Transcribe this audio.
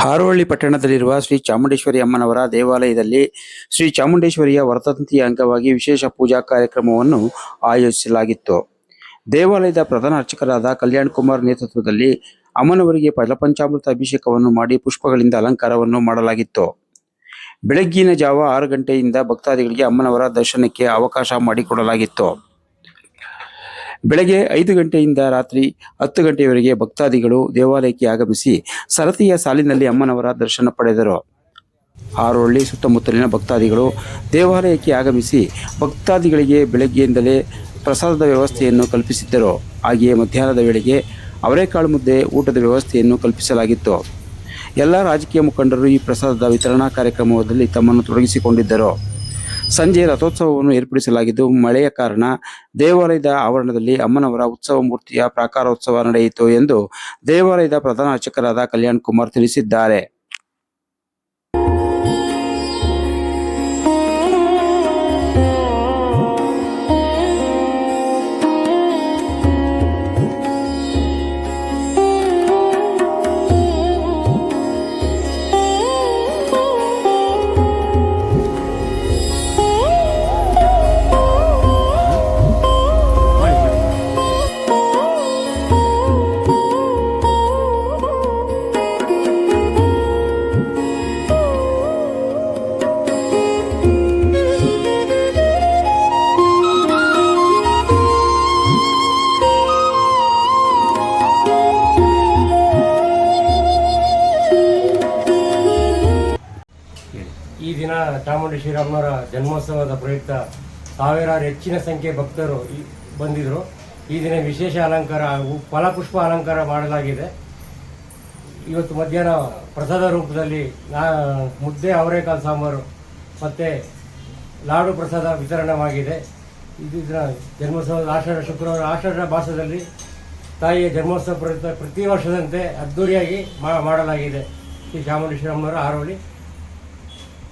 ಹಾರೋಹಳ್ಳಿ ಪಟ್ಟಣದಲ್ಲಿರುವ ಶ್ರೀ ಚಾಮುಂಡೇಶ್ವರಿ ಅಮ್ಮನವರ ದೇವಾಲಯದಲ್ಲಿ ಶ್ರೀ ಚಾಮುಂಡೇಶ್ವರಿಯ ವರ್ಧಂತಿಯ ಅಂಗವಾಗಿ ವಿಶೇಷ ಪೂಜಾ ಕಾರ್ಯಕ್ರಮವನ್ನು ಆಯೋಜಿಸಲಾಗಿತ್ತು. ದೇವಾಲಯದ ಪ್ರಧಾನ ಅರ್ಚಕರಾದ ಕಲ್ಯಾಣ್ ಕುಮಾರ್ ನೇತೃತ್ವದಲ್ಲಿ ಅಮ್ಮನವರಿಗೆ ಫಲಪಂಚಾಮೃತ ಅಭಿಷೇಕವನ್ನು ಮಾಡಿ ಪುಷ್ಪಗಳಿಂದ ಅಲಂಕಾರವನ್ನು ಮಾಡಲಾಗಿತ್ತು. ಬೆಳಗ್ಗಿನ ಜಾವ 6 ಗಂಟೆಯಿಂದ ಭಕ್ತಾದಿಗಳಿಗೆ ಅಮ್ಮನವರ ದರ್ಶನಕ್ಕೆ ಅವಕಾಶ ಮಾಡಿಕೊಡಲಾಗಿತ್ತು. ಬೆಳಗ್ಗೆ 5 ಗಂಟೆಯಿಂದ ರಾತ್ರಿ 10 ಗಂಟೆಯವರೆಗೆ ಭಕ್ತಾದಿಗಳು ದೇವಾಲಯಕ್ಕೆ ಆಗಮಿಸಿ ಸರತಿಯ ಸಾಲಿನಲ್ಲಿ ಅಮ್ಮನವರ ದರ್ಶನ ಪಡೆದರು. ಹಾರೋಹಳ್ಳಿ ಸುತ್ತಮುತ್ತಲಿನ ಭಕ್ತಾದಿಗಳು ದೇವಾಲಯಕ್ಕೆ ಆಗಮಿಸಿ ಭಕ್ತಾದಿಗಳಿಗೆ ಬೆಳಗ್ಗೆಯಿಂದಲೇ ಪ್ರಸಾದದ ವ್ಯವಸ್ಥೆಯನ್ನು ಕಲ್ಪಿಸಿದ್ದರು. ಹಾಗೆಯೇ ಮಧ್ಯಾಹ್ನದ ವೇಳೆಗೆ ಅವರೆಕಾಳು ಮುದ್ದೆ ಊಟದ ವ್ಯವಸ್ಥೆಯನ್ನು ಕಲ್ಪಿಸಲಾಗಿತ್ತು. ಎಲ್ಲ ರಾಜಕೀಯ ಮುಖಂಡರು ಈ ಪ್ರಸಾದದ ವಿತರಣಾ ಕಾರ್ಯಕ್ರಮದಲ್ಲಿ ತಮ್ಮನ್ನು ತೊಡಗಿಸಿಕೊಂಡಿದ್ದರು. ಸಂಜೆ ರಥೋತ್ಸವವನ್ನು ಏರ್ಪಡಿಸಲಾಗಿದ್ದು, ಮಳೆಯ ಕಾರಣ ದೇವಾಲಯದ ಆವರಣದಲ್ಲಿ ಅಮ್ಮನವರ ಉತ್ಸವ ಮೂರ್ತಿಯ ಪ್ರಾಕಾರೋತ್ಸವ ನಡೆಯಿತು ಎಂದು ದೇವಾಲಯದ ಪ್ರಧಾನ ಅರ್ಚಕರಾದ ಕಲ್ಯಾಣ್ ಕುಮಾರ್ ತಿಳಿಸಿದ್ದಾರೆ. ಈ ದಿನ ಚಾಮುಂಡೇಶ್ವರಿ ಅಮ್ಮನವರ ಜನ್ಮೋತ್ಸವದ ಪ್ರಯುಕ್ತ ಸಾವಿರಾರು ಹೆಚ್ಚಿನ ಸಂಖ್ಯೆ ಭಕ್ತರು ಬಂದಿದ್ದರು. ಈ ದಿನ ವಿಶೇಷ ಅಲಂಕಾರ ಫಲಪುಷ್ಪ ಅಲಂಕಾರ ಮಾಡಲಾಗಿದೆ. ಇವತ್ತು ಮಧ್ಯಾಹ್ನ ಪ್ರಸಾದ ರೂಪದಲ್ಲಿ ಮುದ್ದೆ ಅವರೆಕಾಳು ಸಾಂಬಾರು ಮತ್ತು ಲಾಡು ಪ್ರಸಾದ ವಿತರಣವಾಗಿದೆ. ಇದು ದಿನ ಜನ್ಮೋತ್ಸವದ ಶುಕ್ರವಾರ ಆಷಾಢ ಮಾಸದಲ್ಲಿ ತಾಯಿಯ ಜನ್ಮೋತ್ಸವ ಪ್ರಯುಕ್ತ ಪ್ರತಿ ವರ್ಷದಂತೆ ಅದ್ದೂರಿಯಾಗಿ ಮಾಡಲಾಗಿದೆ. ಶ್ರೀ ಚಾಮುಂಡೇಶ್ವರಿ ಅಮ್ಮನವರ ಹಾರೋಹಳ್ಳಿ